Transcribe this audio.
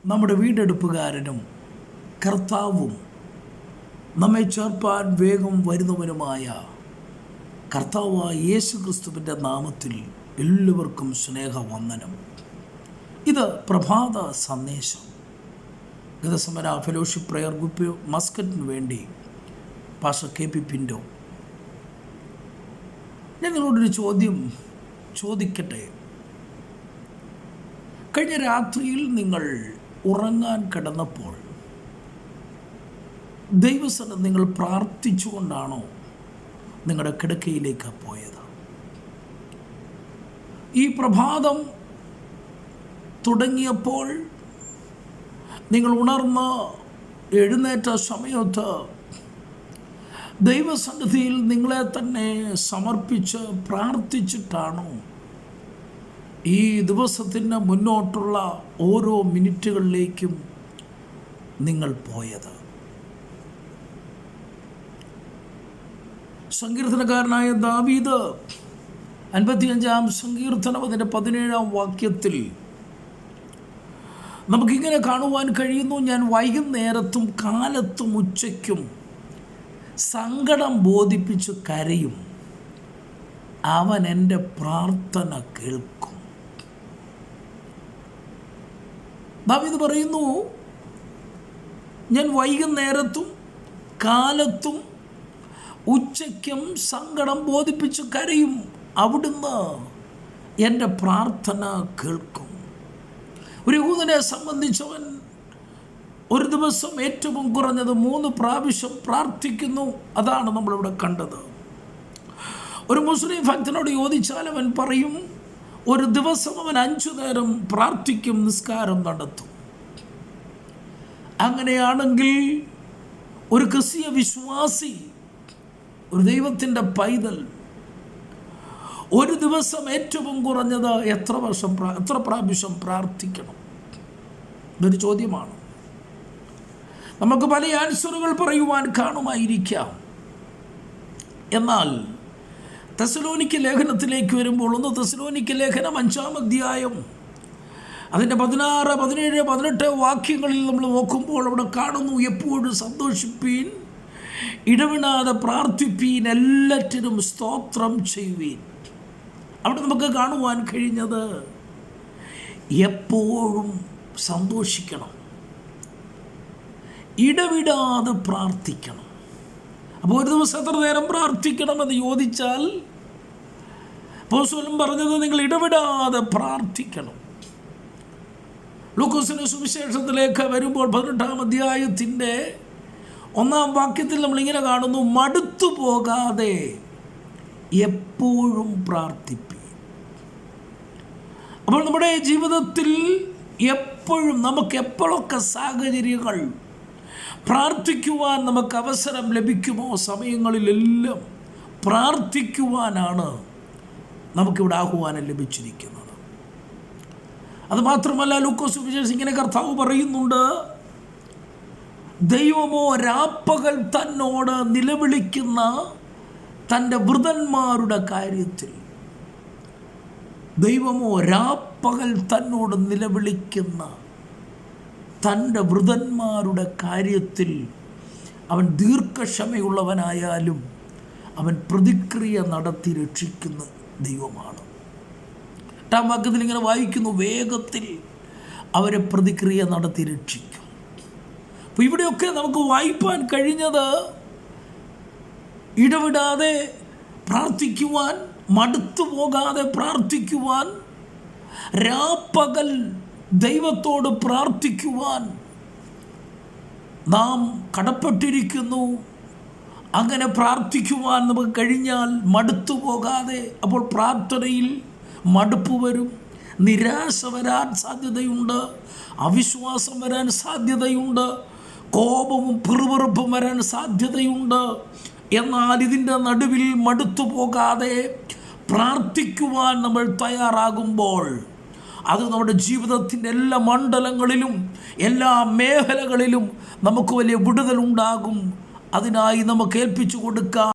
നമ്മുടെ വീണ്ടെടുപ്പുകാരനും കർത്താവും നമ്മെ ചേർപ്പാൻ വേഗം വരുന്നവനുമായ കർത്താവായ യേശു ക്രിസ്തുവിൻ്റെ നാമത്തിൽ എല്ലാവർക്കും സ്നേഹവന്ദനം. ഇത് പ്രഭാത സന്ദേശം. ഗതസമര ഫെലോഷിപ്പ് പ്രയർ ഗ്രൂപ്പ് മസ്കറ്റിന് വേണ്ടി പാസ്റ്റർ കെ പി പിൻഡോ. ഞാൻ നിങ്ങളോടൊരു ചോദ്യം ചോദിക്കട്ടെ. കഴിഞ്ഞ രാത്രിയിൽ നിങ്ങൾ ഉറങ്ങാൻ കിടന്നപ്പോൾ ദൈവസന്നിധിയിൽ നിങ്ങൾ പ്രാർത്ഥിച്ചുകൊണ്ടാണോ നിങ്ങളുടെ കിടക്കയിലേക്ക് പോയത്? ഈ പ്രഭാതം തുടങ്ങിയപ്പോൾ നിങ്ങൾ ഉണർന്ന് എഴുന്നേറ്റ സമയത്ത് ദൈവസന്നിധിയിൽ നിങ്ങളെ തന്നെ സമർപ്പിച്ച് പ്രാർത്ഥിച്ചിട്ടാണോ ഈ ദിവസത്തിൻ്റെ മുന്നോട്ടുള്ള ഓരോ മിനിറ്റുകളിലേക്കും നിങ്ങൾ പോയത്? സങ്കീർത്തനക്കാരനായ ദാവീദ് 55-ാം സങ്കീർത്തനം അതിൻ്റെ 17-ാം വാക്യത്തിൽ നമുക്കിങ്ങനെ കാണുവാൻ കഴിയുന്നു: ഞാൻ വൈകുന്നേരത്തും കാലത്തും ഉച്ചയ്ക്കും സങ്കടം ബോധിപ്പിച്ച് കരയും, അവൻ എൻ്റെ പ്രാർത്ഥന കേൾക്കും. ദാവീദ് പറയുന്നു, ഞാൻ വൈകുന്നേരത്തും കാലത്തും ഉച്ചയ്ക്കും സങ്കടം ബോധിപ്പിച്ച് കരയും, അവിടുന്ന് എൻ്റെ പ്രാർത്ഥന കേൾക്കും. ഒരു യഹൂദനെ സംബന്ധിച്ചവൻ ഒരു ദിവസം ഏറ്റവും കുറഞ്ഞത് 3 പ്രാവശ്യം പ്രാർത്ഥിക്കുന്നു. അതാണ് നമ്മളിവിടെ കണ്ടത്. ഒരു മുസ്ലിം ഭക്തനോട് ചോദിച്ചാൽ അവൻ പറയും, ഒരു ദിവസം അവൻ 5 നേരം പ്രാർത്ഥിക്കും, നിസ്കാരം നടത്തും. അങ്ങനെയാണെങ്കിൽ ഒരു ക്രിസ്തീയ വിശ്വാസി, ഒരു ദൈവത്തിൻ്റെ പൈതൽ ഒരു ദിവസം ഏറ്റവും കുറഞ്ഞത് എത്ര പ്രാവശ്യം പ്രാർത്ഥിക്കണം? ഇതൊരു ചോദ്യമാണ്. നമുക്ക് പല ആൻസറുകൾ പറയുവാൻ കാണുമായിരിക്കാം. എന്നാൽ തെസ്സലോനിക്ക ലേഖനത്തിലേക്ക് വരുമ്പോൾ, 1 തെസ്സലോനിക്ക ലേഖനം 5-ാം അധ്യായം അതിൻ്റെ 16, 17, 18 വാക്യങ്ങളിൽ നമ്മൾ നോക്കുമ്പോൾ അവിടെ കാണുന്നു: എപ്പോഴും സന്തോഷിപ്പീൻ, ഇടവിടാതെ പ്രാർത്ഥിപ്പീൻ, എല്ലാറ്റിനും സ്തോത്രം ചെയ്യുവീൻ. അവിടെ നമുക്ക് കാണുവാൻ കഴിഞ്ഞത് എപ്പോഴും സന്തോഷിക്കണം, ഇടവിടാതെ പ്രാർത്ഥിക്കണം. അപ്പോൾ ഒരു ദിവസം എത്ര നേരം പ്രാർത്ഥിക്കണമെന്ന് ചോദിച്ചാൽ അപ്പോസ്തലൻ പറഞ്ഞത് നിങ്ങൾ ഇടവിടാതെ പ്രാർത്ഥിക്കണം. ലൂക്കോസിന്റെ സുവിശേഷത്തിലേക്ക് വരുമ്പോൾ 18-ാം അധ്യായത്തിൻ്റെ 1-ാം വാക്യത്തിൽ നമ്മളിങ്ങനെ കാണുന്നു: മടുത്തു പോകാതെ എപ്പോഴും പ്രാർത്ഥിപ്പീൻ. അപ്പോൾ നമ്മുടെ ജീവിതത്തിൽ എപ്പോഴും നമുക്ക് എപ്പോഴൊക്കെ സാഹചര്യങ്ങൾ പ്രാർത്ഥിക്കുവാൻ നമുക്ക് അവസരം ലഭിക്കുമോ, സമയങ്ങളിലെല്ലാം പ്രാർത്ഥിക്കുവാനാണ് നമുക്കിവിടെ ആഹ്വാനം ലഭിച്ചിരിക്കുന്നത്. അതുമാത്രമല്ല, ലൂക്കോസ് സുവിശേഷം ഇങ്ങനെ കർത്താവ് പറയുന്നുണ്ട്: ദൈവമോ രാപ്പകൽ തന്നോട് നിലവിളിക്കുന്ന തൻ്റെ വൃതന്മാരുടെ കാര്യത്തിൽ, ദൈവമോ രാപ്പകൽ തന്നോട് നിലവിളിക്കുന്ന തൻ്റെ വൃതന്മാരുടെ കാര്യത്തിൽ അവൻ ദീർഘക്ഷമയുള്ളവനായാലും അവൻ പ്രതിക്രിയ നടത്തി രക്ഷിക്കുന്ന ദൈവമാണ്. 8-ാം വാക്യത്തിൽ ഇങ്ങനെ വായിക്കുന്നു: വേഗത്തിൽ അവരെ പ്രതിക്രിയ നടത്തി രക്ഷിക്കും. അപ്പോൾ ഇവിടെയൊക്കെ നമുക്ക് വായിപ്പാൻ കഴിഞ്ഞത് ഇടവിടാതെ പ്രാർത്ഥിക്കുവാൻ, മടുത്തു പോകാതെ പ്രാർത്ഥിക്കുവാൻ, രാപ്പകൽ ദൈവത്തോട് പ്രാർത്ഥിക്കുവാൻ നാം കടപ്പെട്ടിരിക്കുന്നു. അങ്ങനെ പ്രാർത്ഥിക്കുവാൻ നമുക്ക് കഴിഞ്ഞാൽ മടുത്തു പോകാതെ, അപ്പോൾ പ്രാർത്ഥനയിൽ മടുപ്പ് വരും, നിരാശ വരാൻ സാധ്യതയുണ്ട്, അവിശ്വാസം വരാൻ സാധ്യതയുണ്ട്, കോപവും പിറുപിറുപ്പും വരാൻ സാധ്യതയുണ്ട്. എന്നാൽ ഇതിൻ്റെ നടുവിൽ മടുത്തു പോകാതെ പ്രാർത്ഥിക്കുവാൻ നമ്മൾ തയ്യാറാകുമ്പോൾ അത് നമ്മുടെ ജീവിതത്തിൻ്റെ എല്ലാ മണ്ഡലങ്ങളിലും എല്ലാ മേഖലകളിലും നമുക്ക് വലിയ വിടുതലുണ്ടാകും. അതിനായി നമുക്ക് ഏൽപ്പിച്ചു കൊടുക്കാം.